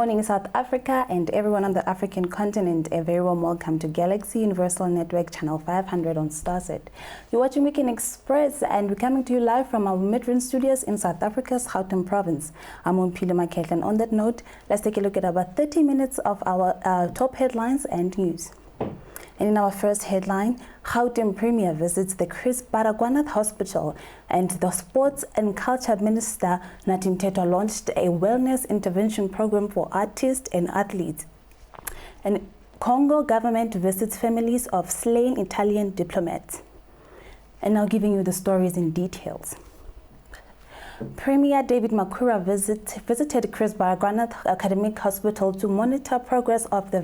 morning, South Africa, and everyone on the African continent. A very warm welcome to Galaxy Universal Network Channel 500 on Starsat. You're watching Weekend Express, and we're coming to you live from our Midrand studios in South Africa's Gauteng province. I'm OMPHILE, MAKHEHLA, and on that note, let's take a look at about 30 minutes of our top headlines and news. And in our first headline, Gauteng Premier visits the Chris Baragwanath Hospital, and the Sports and Culture Minister Nathi Mthethwa launched a wellness intervention program for artists and athletes. And Congo government visits families of slain Italian diplomats. And now giving you the stories in details. Premier David Makhura visited Chris Baragwanath Academic Hospital to monitor progress of the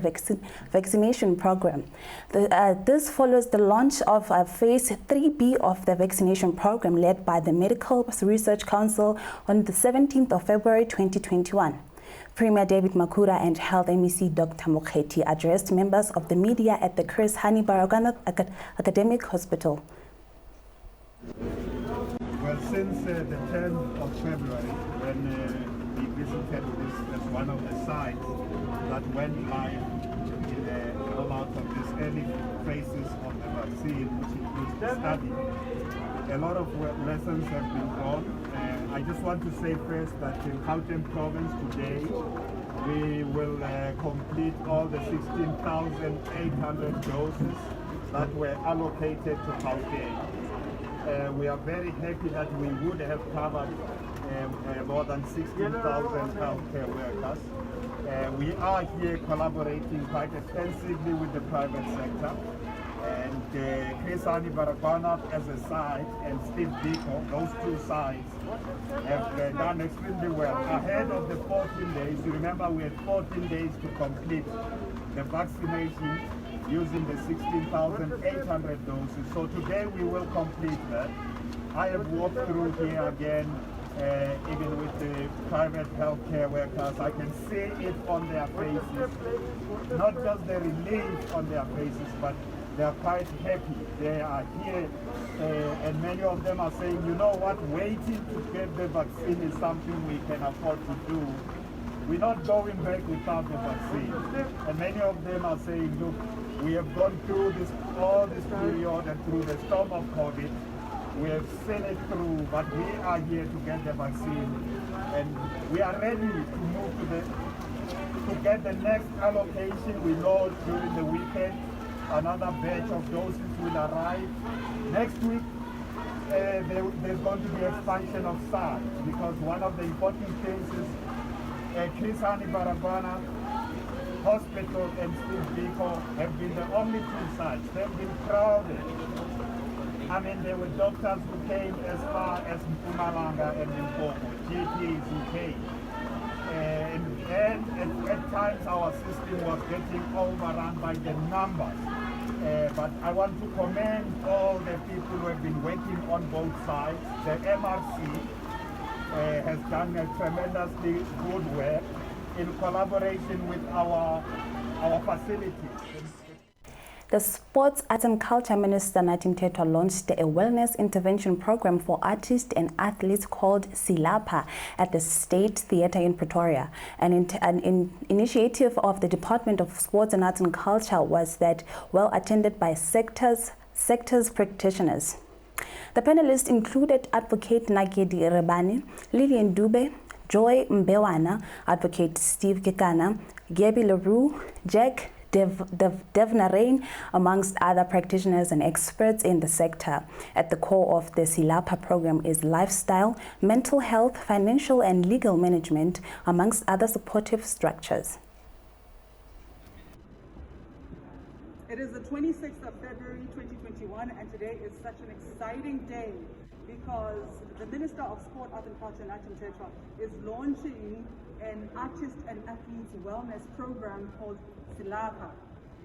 vaccination program. This follows the launch of Phase 3B of the vaccination program led by the Medical Research Council on the 17th of February 2021. Premier David Makhura and Health MEC Dr. Mokgethi addressed members of the media at the Chris Hani Baragwanath Academic Hospital. Well, since the 10th of February, when we visited this as one of the sites that went live in the rollout of these early phases of the vaccine, which includes the study, a lot of lessons have been drawn. I just want to say first that in Gauteng province today, we will complete all the 16,800 doses that were allocated to Gauteng. We are very happy that we would have covered more than 16,000 healthcare workers. We are here collaborating quite extensively with the private sector. And Chris Hani Baragwanath as a site and Steve Biko, those two sites, have done extremely well. Ahead of the 14 days, you remember we had 14 days to complete the vaccination using the 16,800 doses. So today we will complete that. I have walked through here again, even with the private healthcare workers. I can see it on their faces. Not just the relief on their faces, but they are quite happy. They are here, and many of them are saying, you know what, waiting to get the vaccine is something we can afford to do. We're not going back without the vaccine. And many of them are saying, look, we have gone through all this period and through the storm of COVID. We have seen it through, but we are here to get the vaccine. And we are ready to move to get the next allocation. We know during the weekend, another batch of doses will arrive. Next week, there's going to be expansion of sites, because one of the important things is Chris Hani Baragwanath Hospital and Steve Biko have been the only two sites. They've been crowded. I mean, there were doctors who came as far as Mpumalanga and Limpopo, GPs who came. And at times our system was getting overrun by the numbers. But I want to commend all the people who have been working on both sides. The MRC has done a tremendously good work in collaboration with our facilities. The Sports, Arts and Culture Minister Nathi Mthethwa launched a wellness intervention program for artists and athletes called Silapa at the State Theatre in Pretoria. An initiative of the Department of Sports and Arts and Culture was that well attended by sectors practitioners. The panelists included Advocate Nakedi Rebane, Lillian Dube, Joy Mbewana, Advocate Steve Kekana, Gabi Leroux, Jack Devnarain, amongst other practitioners and experts in the sector. At the core of the Silapa program is lifestyle, mental health, financial and legal management, amongst other supportive structures. It is the 26th of February 2021, and today is such an exciting day because the Minister of Sport, Art and Culture, Nathi Mthethwa, is launching an artist and athletes wellness program called Silapa.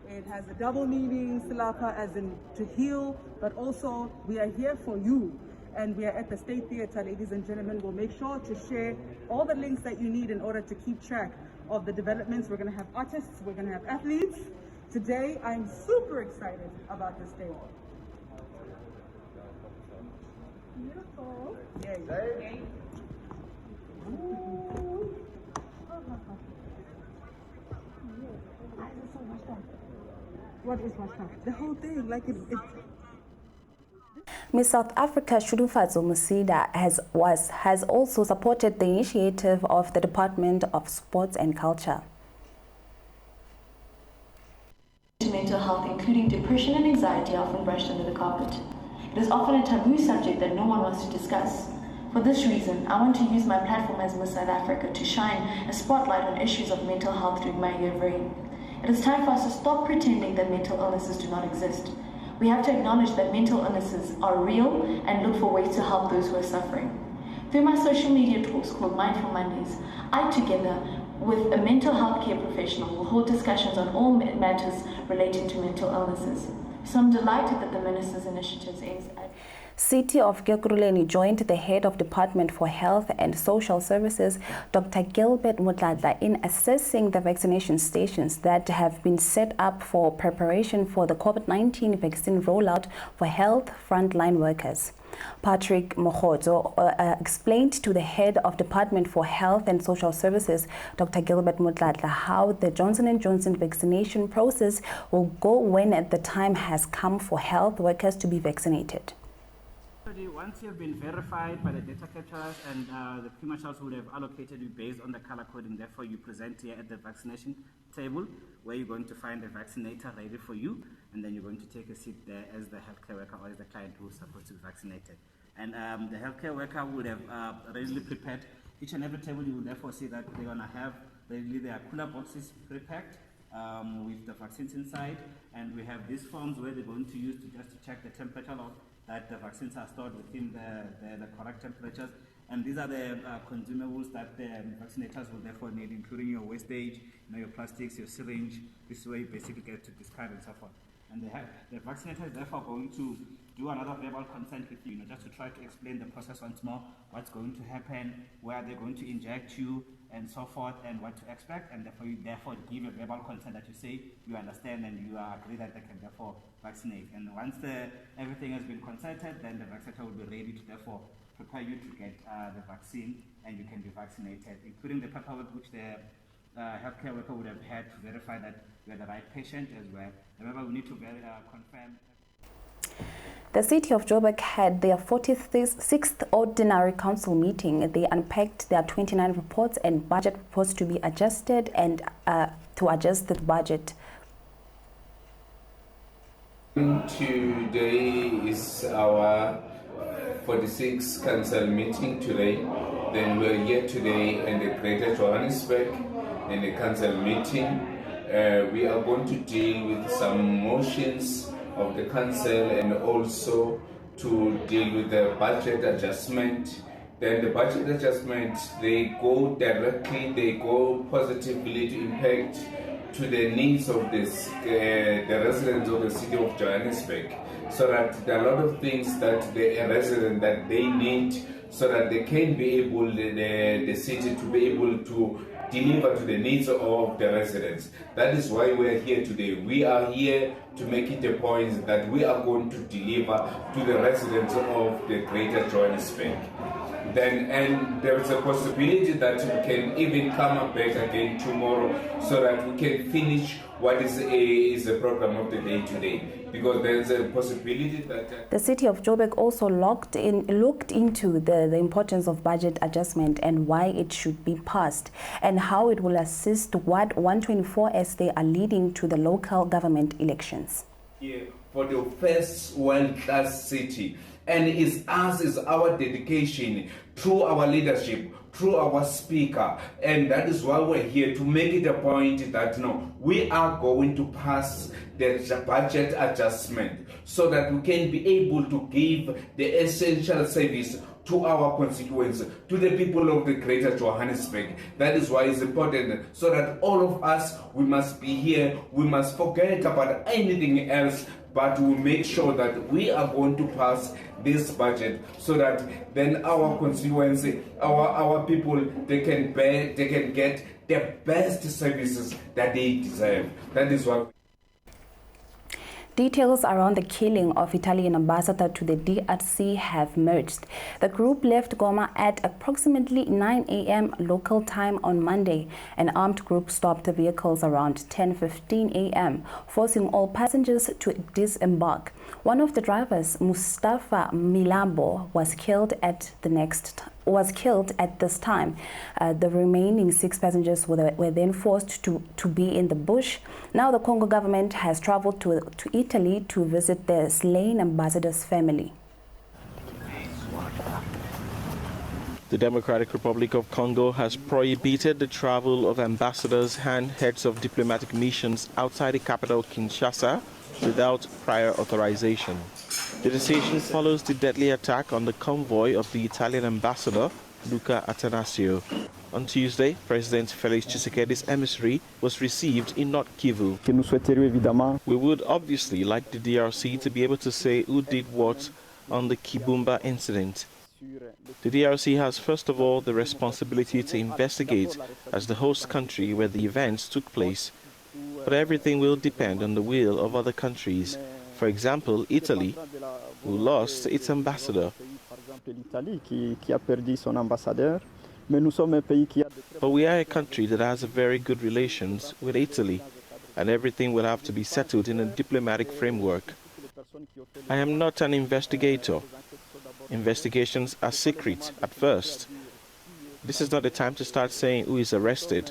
It has a double meaning, Silapa as in to heal, but also we are here for you. And we are at the State Theatre, ladies and gentlemen. We'll make sure to share all the links that you need in order to keep track of the developments. We're going to have artists, we're going to have athletes. Today, I'm super excited about this day. Beautiful. Yay. What is washed up? The whole thing, like it Miss South Africa Shudufatso Musida has also supported the initiative of the Department of Sports and Culture. Mental health, including depression and anxiety, are often brushed under the carpet. It is often a taboo subject that no one wants to discuss. For this reason, I want to use my platform as Miss South Africa to shine a spotlight on issues of mental health through my year of reign. It is time for us to stop pretending that mental illnesses do not exist. We have to acknowledge that mental illnesses are real and look for ways to help those who are suffering. Through my social media talks called Mindful Mondays, I, together with a mental health care professional, will hold discussions on all matters relating to mental illnesses. So I'm delighted that the Minister's initiatives aims at City of Gekuruleni joined the head of Department for Health and Social Services, Dr. Gilbert Mutladla, in assessing the vaccination stations that have been set up for preparation for the COVID-19 vaccine rollout for health frontline workers. Patrick Mohodzo explained to the head of Department for Health and Social Services, Dr. Gilbert Mutladla, how the Johnson & Johnson vaccination process will go when the time has come for health workers to be vaccinated. Once you have been verified by the data capturers and the pre-marshals would have allocated you based on the color coding, therefore you present here at the vaccination table where you're going to find a vaccinator ready for you, and then you're going to take a seat there as the healthcare worker or as the client who's supposed to be vaccinated. And the healthcare worker would have readily prepared each and every table. You will therefore see that they're going to have readily their cooler boxes prepacked with the vaccines inside, and we have these forms where they're going to use to just to check the temperature of that the vaccines are stored within the correct temperatures. And these are the consumables that the vaccinators will therefore need, including your wastage, your plastics, your syringe. This is where you basically get to discard and so forth. And the vaccinator is therefore going to do another verbal consent with you, just to try to explain the process once more, what's going to happen, where they're going to inject you, and so forth, and what to expect, and therefore you give a verbal consent that you say you understand and you agree that they can therefore vaccinate. And once everything has been consented, then the vaccinator will be ready to therefore prepare you to get the vaccine, and you can be vaccinated, including the paperwork which the healthcare worker would have had to verify that you are the right patient as well. Remember, we need to confirm. The City of Joburg had their 46th Ordinary Council meeting. They unpacked their 29 reports and budget proposed to be adjusted and to adjust the budget. Today is our 46th Council meeting today. Then we're here today in the Greater Johannesburg in the Council meeting. We are going to deal with some motions of the council and also to deal with the budget adjustment. Then the budget adjustment, they go positively to impact to the needs of the residents of the city of Johannesburg, so that there are a lot of things that the residents that they need, so that they can be able, the city to be able to deliver to the needs of the residents. That is why we are here today. We are here to make it a point that we are going to deliver to the residents of the Greater Johannesburg. And there is a possibility that we can even come back again tomorrow so that we can finish what is the program of the day today, because there is a possibility that the City of Joburg also looked into the importance of budget adjustment and why it should be passed and how it will assist Ward 124 as they are leading to the local government elections. Here for the first world-class city, and it's our dedication through our leadership, through our speaker, and that is why we're here, to make it a point that we are going to pass the budget adjustment so that we can be able to give the essential service to our constituents, to the people of the Greater Johannesburg. That is why it's important, so that all of us, we must be here, we must forget about anything else, but we make sure that we are going to pass this budget so that then our constituency, our people, they can get the best services that they deserve. That is what. Details around the killing of Italian ambassador to the DRC have merged. The group left Goma at approximately 9 a.m. local time on Monday. An armed group stopped the vehicles around 10:15 a.m., forcing all passengers to disembark. One of the drivers, Mustafa Milambo, was killed at this time. The remaining 6 passengers were then forced to be in the bush. Now the Congo government has traveled to Italy to visit the slain ambassador's family. The Democratic Republic of Congo has prohibited the travel of ambassadors and heads of diplomatic missions outside the capital Kinshasa without prior authorization. The decision follows the deadly attack on the convoy of the Italian ambassador, Luca Attanasio. On Tuesday, President Felix Tshisekedi's emissary was received in North Kivu. We would obviously like the DRC to be able to say who did what on the Kibumba incident. The DRC has first of all the responsibility to investigate as the host country where the events took place. But everything will depend on the will of other countries. For example, Italy, who lost its ambassador. But we are a country that has a very good relations with Italy, and everything will have to be settled in a diplomatic framework. I am not an investigator. Investigations are secret at first. This is not the time to start saying who is arrested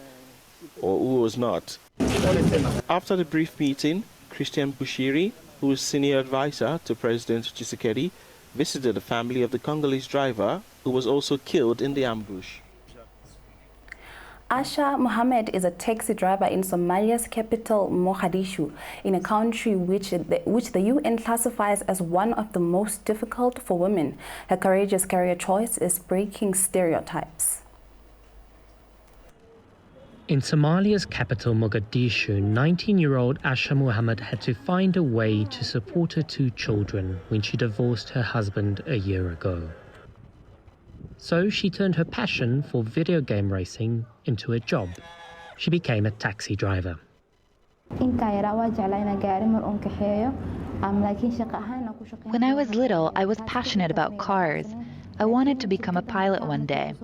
or who was not. After the brief meeting, Christian Bushiri, who is senior advisor to President Tshisekedi, visited the family of the Congolese driver who was also killed in the ambush. Asha Mohammed is a taxi driver in Somalia's capital, Mogadishu, in a country which the UN classifies as one of the most difficult for women. Her courageous career choice is breaking stereotypes. In Somalia's capital, Mogadishu, 19-year-old Asha Mohammed had to find a way to support her 2 children when she divorced her husband a year ago. So she turned her passion for video game racing into a job. She became a taxi driver. When I was little, I was passionate about cars. I wanted to become a pilot one day.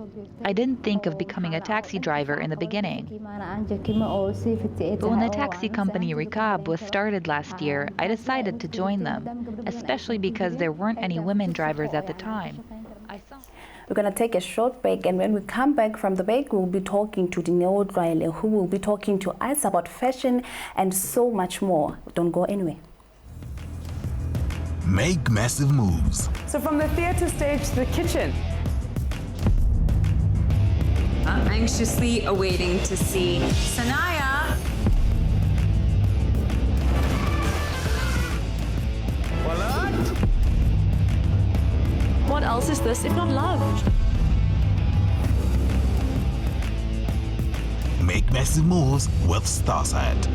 I didn't think of becoming a taxi driver in the beginning. But when the taxi company Rikab was started last year, I decided to join them, especially because there weren't any women drivers at the time. We're going to take a short break, and when we come back from the break, we'll be talking to DINEO, who will be talking to us about fashion and so much more. Don't go anywhere. Make massive moves. So from the theater stage to the kitchen. I'm anxiously awaiting to see Sanaya. What else is this if not love? Make massive moves with Starsat.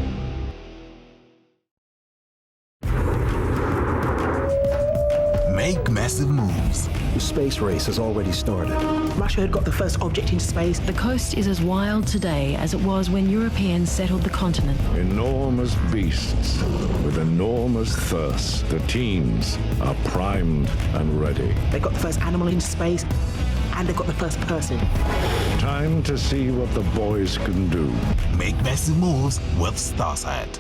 Make massive moves. The space race has already started. Russia had got the first object into space. The coast is as wild today as it was when Europeans settled the continent. Enormous beasts with enormous thirst. The teams are primed and ready. They got the first animal into space, and they've got the first person. Time to see what the boys can do. Make massive moves with Starsat.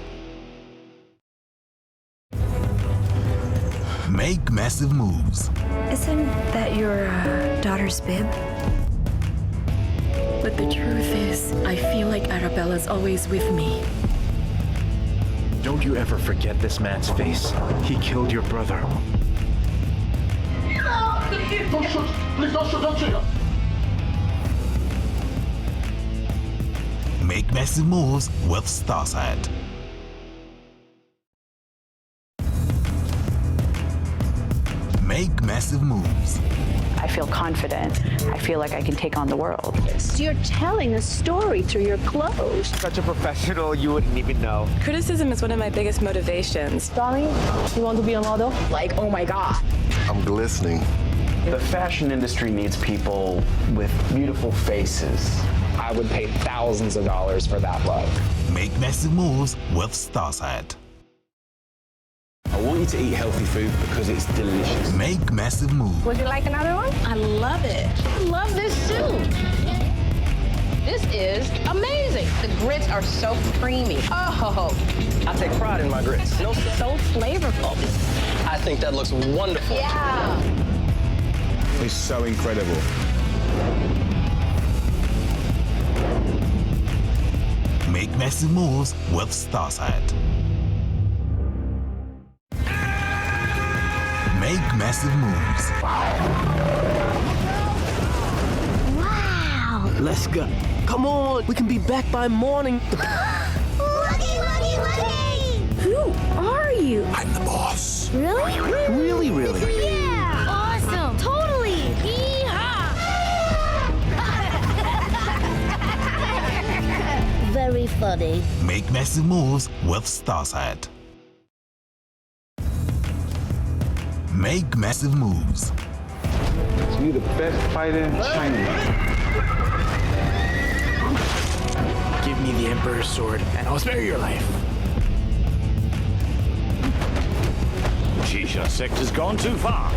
Make massive moves. Isn't that your daughter's bib? But the truth is, I feel like Arabella's always with me. Don't you ever forget this man's face. He killed your brother. Don't shoot! Please don't shoot! Don't shoot! Make massive moves with Starsat. Make massive moves. I feel confident. I feel like I can take on the world. So you're telling a story through your clothes. Such a professional, you wouldn't even know. Criticism is one of my biggest motivations. Darling, you want to be a model? Like, oh my God. I'm glistening. The fashion industry needs people with beautiful faces. I would pay thousands of dollars for that look. Make massive moves with Starsat. need to eat healthy food because it's delicious. Make massive moves. Would you like another one? I love it. I love this soup. This is amazing. The grits are so creamy. Oh, I take pride in my grits. so flavorful. I think that looks wonderful. Yeah. It's so incredible. Make massive moves with Starsat. Make massive moves. Wow. Let's go. Come on, we can be back by morning. Who are you? I'm the boss. Really? Really? Yeah. Awesome. Totally. Very funny. Make massive moves with Starsat. Make massive moves. You're the best fighter in China. Give me the Emperor's sword, and I'll spare your life. Shisha sector's gone too far.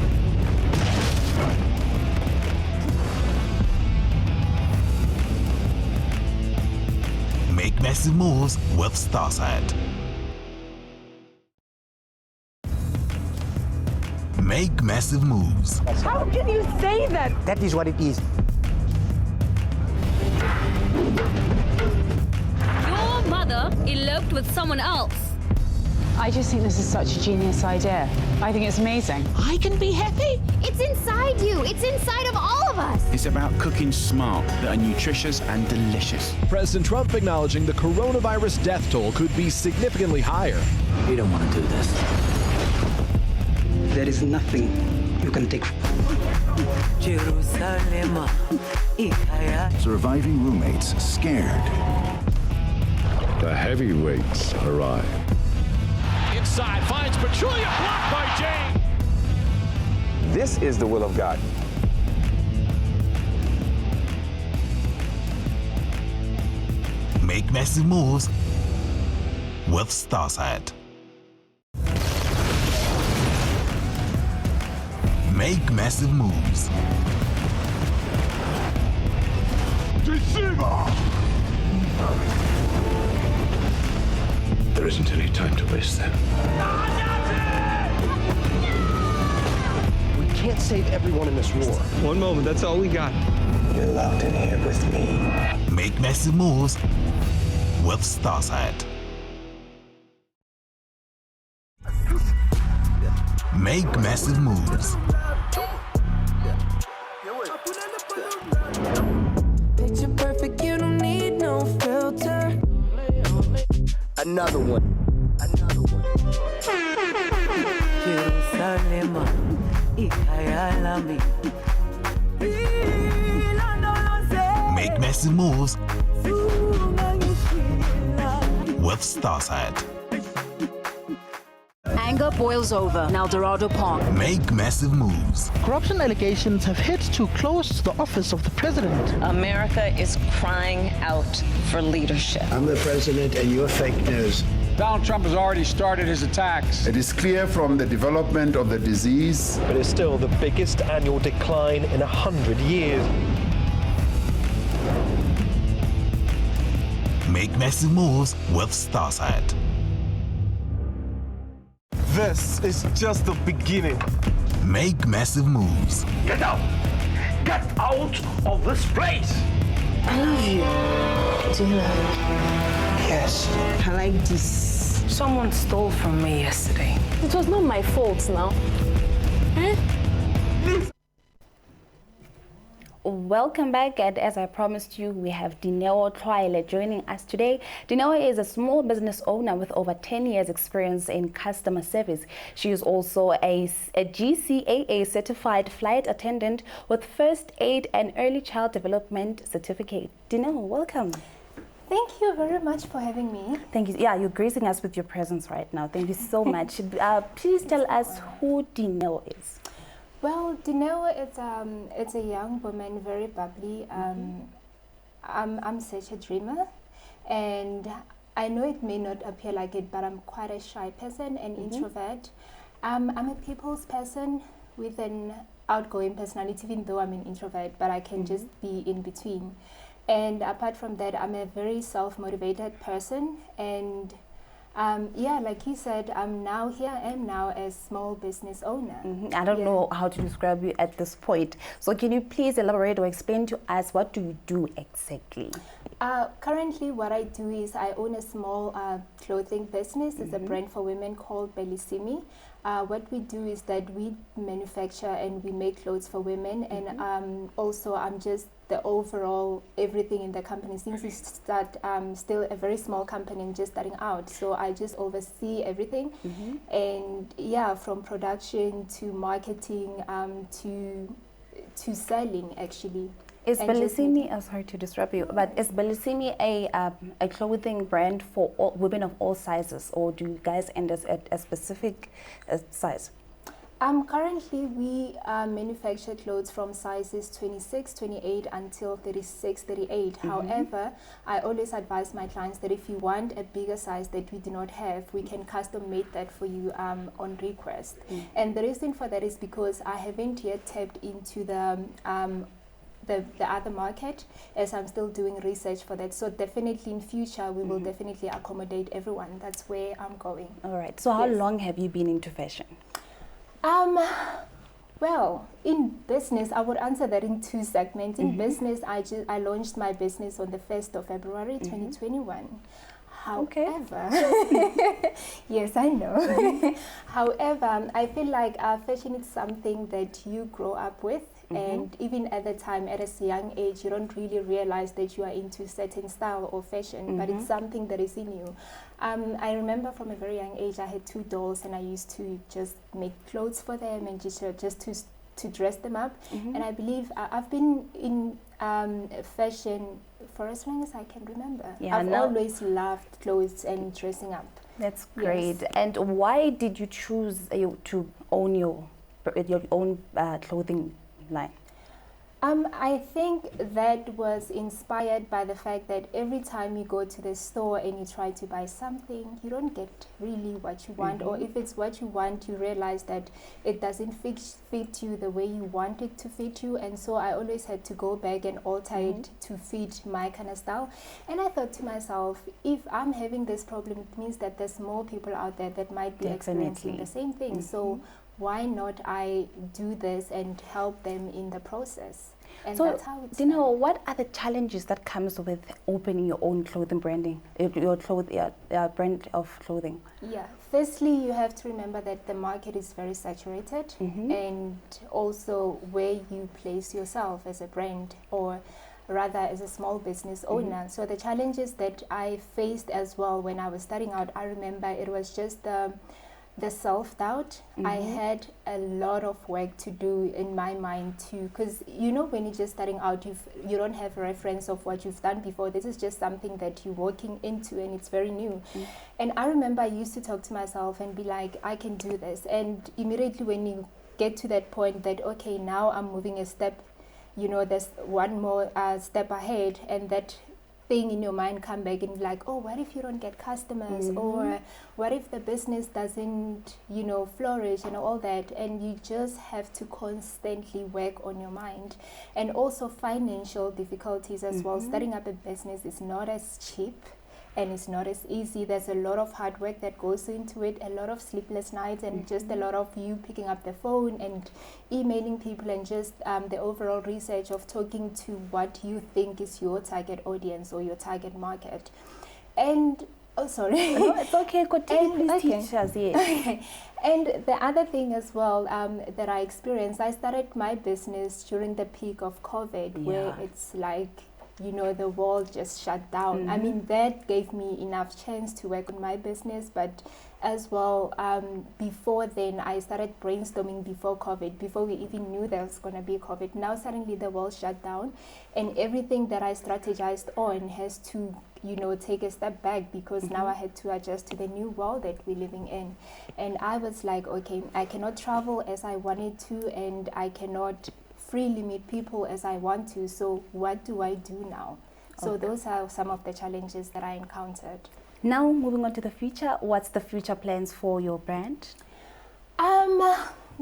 Make massive moves with Starsat. Make massive moves. How can you say that? That is what it is. Your mother eloped with someone else. I just think this is such a genius idea. I think it's amazing. I can be happy. It's inside you. It's inside of all of us. It's about cooking smart that are nutritious and delicious. President Trump acknowledging the coronavirus death toll could be significantly higher. We don't want to do this. There is nothing you can take. Surviving roommates scared. The heavyweights arrive. Inside, finds Petulia, blocked by Jane. This is the will of God. Make massive moves with Starsat. Make massive moves. Deceiver! There isn't any time to waste then. We can't save everyone in this war. One moment, that's all we got. You're locked in here with me. Make massive moves with Starsat. Make massive moves. Picture perfect, you don't need no filter. Another one. Make massive moves with Starsat. Anger boils over in El Dorado Park. Make massive moves. Corruption allegations have hit too close to the office of the president. America is crying out for leadership. I'm the president and you're fake news. Donald Trump has already started his attacks. It is clear from the development of the disease. But it's still the biggest annual decline in 100 years. Make massive moves with Starsat. This is just the beginning. Make massive moves. Get out! Get out of this place! I love you. Do you love me? Yes. I like this. Someone stole from me yesterday. It was not my fault now. Welcome back, and as I promised you, we have DINEO THLWAELE joining us today. DINEO is a small business owner with over 10 years experience in customer service. She is also a GCAA certified flight attendant with first aid and early child development certificate. DINEO, welcome. Thank you very much for having me. Thank you. Yeah, you're gracing us with your presence right now. Thank you so much. Please tell us who DINEO is. Well, DINEO, it's a young woman, very bubbly. I'm such a dreamer, and I know it may not appear like it, but I'm quite a shy person, an introvert. I'm a people's person with an outgoing personality, even though I'm an introvert, but I can just be in between. And apart from that, I'm a very self-motivated person. And yeah, like you said, I am now a small business owner. I don't know how to describe you at this point. So can you please elaborate or explain to us what do you do exactly? Currently, what I do is I own a small clothing business. It's a brand for women called Belisimi. What we do is that we manufacture and we make clothes for women, and also I'm just the overall everything in the company. Since we start still a very small company and just starting out, so I just oversee everything. And yeah, from production to marketing to selling actually. Is Belisimi, sorry to disrupt you, but is Belisimi a clothing brand for women of all sizes, or do you guys end at a specific size? Currently, we manufacture clothes from sizes 26, 28 until 36, 38. However, I always advise my clients that if you want a bigger size that we do not have, we can custom make that for you on request. And the reason for that is because I haven't yet tapped into the other market, as I'm still doing research for that. So definitely in future, we will definitely accommodate everyone. That's where I'm going. All right. So how long have you been into fashion? Well, in business, I would answer that in two segments. In business, I launched my business on the 1st of February 2021. However, yes, I know. However, I feel like fashion is something that you grow up with. And even at the time, at a young age, you don't really realize that you are into certain style or fashion, but it's something that is in you. I remember from a very young age, I had 2 dolls, and I used to just make clothes for them and just to dress them up. And I believe I've been in fashion for as long as I can remember. I've always loved clothes and dressing up. That's great. Yes. And why did you choose to own your own clothing line? I think that was inspired by the fact that every time you go to the store and you try to buy something, you don't get really what you want, or if it's what you want, you realize that it doesn't fit you the way you want it to fit you. And so I always had to go back and alter it to fit my kind of style. And I thought to myself, if I'm having this problem, it means that there's more people out there that might be experiencing the same thing. So why not I do this and help them in the process? And so, that's how it's DINEO, what are the challenges that comes with opening your own clothing branding, your brand of clothing? Yeah, firstly, you have to remember that the market is very saturated, and also where you place yourself as a brand, or rather as a small business owner. So the challenges that I faced as well when I was starting out, I remember it was just the self-doubt. I had a lot of work to do in my mind too, because you know, when you're just starting out, you don't have a reference of what you've done before. This is just something that you're walking into, and it's very new. And I remember I used to talk to myself and be like, I can do this. And immediately when you get to that point that, okay, now I'm moving a step, you know, there's one more step ahead, and that thing in your mind come back and be like, oh, what if you don't get customers, or what if the business doesn't, you know, flourish and all that. And you just have to constantly work on your mind. And also financial difficulties as well. Starting up a business is not as cheap, and it's not as easy. There's a lot of hard work that goes into it, a lot of sleepless nights, and just a lot of you picking up the phone and emailing people, and just the overall research of talking to what you think is your target audience or your target market. And sorry. No, it's okay. Continue, please teach us. Okay. And the other thing as well that I experienced, I started my business during the peak of COVID, where it's like, you know, the world just shut down. I mean, that gave me enough chance to work on my business, but as well, before then, I started brainstorming before COVID, before we even knew there was going to be COVID. Now suddenly the world shut down, and everything that I strategized on has to, you know, take a step back, because now I had to adjust to the new world that we're living in. And I was like, okay, I cannot travel as I wanted to, and I cannot freely meet people as I want to. So what do I do now? So those are some of the challenges that I encountered. Now moving on to the future, what's the future plans for your brand?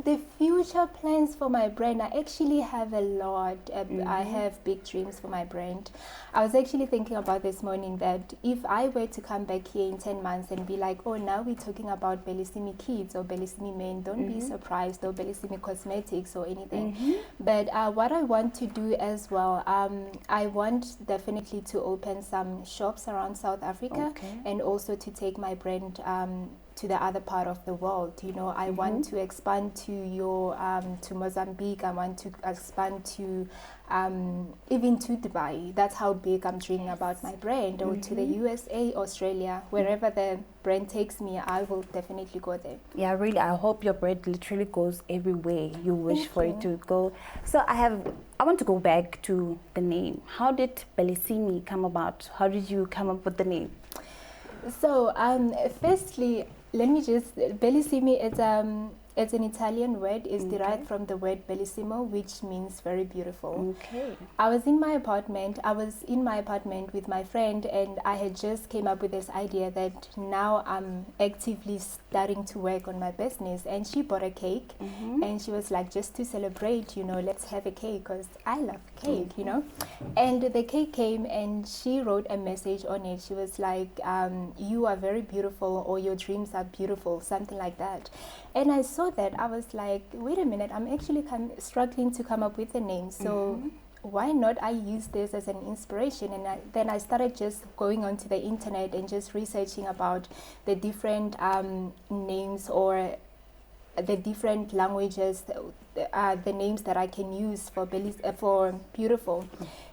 The future plans for my brand, I actually have a lot. I have big dreams for my brand. I was actually thinking about this morning that if I were to come back here in 10 months and be like, oh, now we're talking about Bellissimi Kids or Bellissimi Men, don't be surprised, or Bellissimi Cosmetics or anything. But what I want to do as well, I want definitely to open some shops around South Africa and also to take my brand to the other part of the world. You know, I want to expand to to Mozambique. I want to expand to even to Dubai. That's how big I'm dreaming about my brand, or to the USA, Australia, wherever the brand takes me, I will definitely go there. Yeah, really, I hope your brand literally goes everywhere you wish for it to go. So I want to go back to the name. How did Bellissimi come about? How did you come up with the name? So firstly, let me just, Bellissimi it's an Italian word. It's derived from the word bellissimo, which means very beautiful. I was in my apartment with my friend, and I had just came up with this idea that now I'm actively starting to work on my business. And she bought a cake, and she was like, just to celebrate, you know, let's have a cake, because I love cake, you know. And the cake came, and she wrote a message on it. She was like, you are very beautiful, or your dreams are beautiful, something like that. And I saw that, I was like, wait a minute, I'm actually struggling to come up with a name. So why not I use this as an inspiration? And then I started just going onto the internet and just researching about the different names, or the different languages, the names that I can use for beautiful.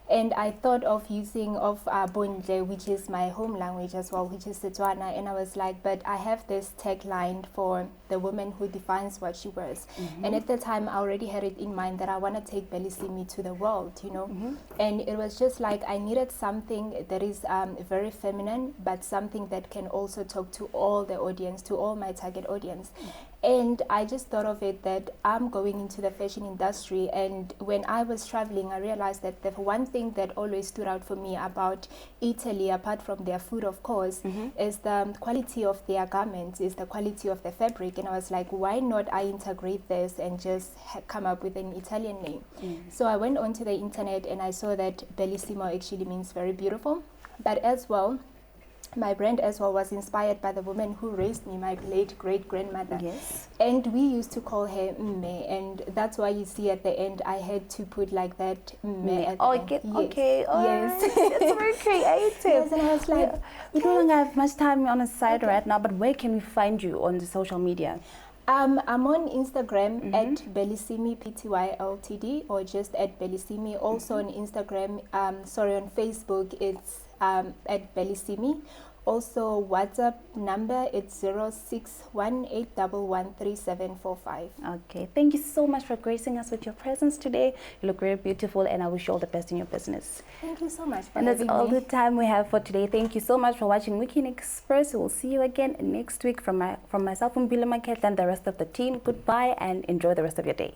And I thought of using Bontle, which is my home language as well, which is Setswana. And I was like, but I have this tagline for the woman who defines what she wears. And at the time, I already had it in mind that I want to take Bellissimi to the world, you know. And it was just like I needed something that is very feminine, but something that can also talk to all the audience, to all my target audience. And I just thought of it that I'm going into the fashion industry, and when I was traveling, I realized that the one thing that always stood out for me about Italy, apart from their food, of course, is the quality of their garments, is the quality of the fabric. And I was like, why not I integrate this and just come up with an Italian name? So I went onto the internet and I saw that Bellissimo actually means very beautiful, but as well, my brand as well was inspired by the woman who raised me, my late great-grandmother. And we used to call her Mme, and that's why you see at the end I had to put like that Mme at the end. Okay, it's very creative. Yes, and I was like, we don't have much time on the side right now, but where can we find you on the social media? I'm on Instagram at Bellissimi Pty Ltd, or just at Bellissimi. Also on Instagram, on Facebook, it's at Bellissimi. Also WhatsApp number, it's 0618113745. Okay, thank you so much for gracing us with your presence today. You look very beautiful, and I wish you all the best in your business. Thank you so much for And that's having all me. the time we have for today. Thank you so much for watching Weekend Express. We'll see you again next week from myself, MAKHEHLA, and the rest of the team. Goodbye, and enjoy the rest of your day.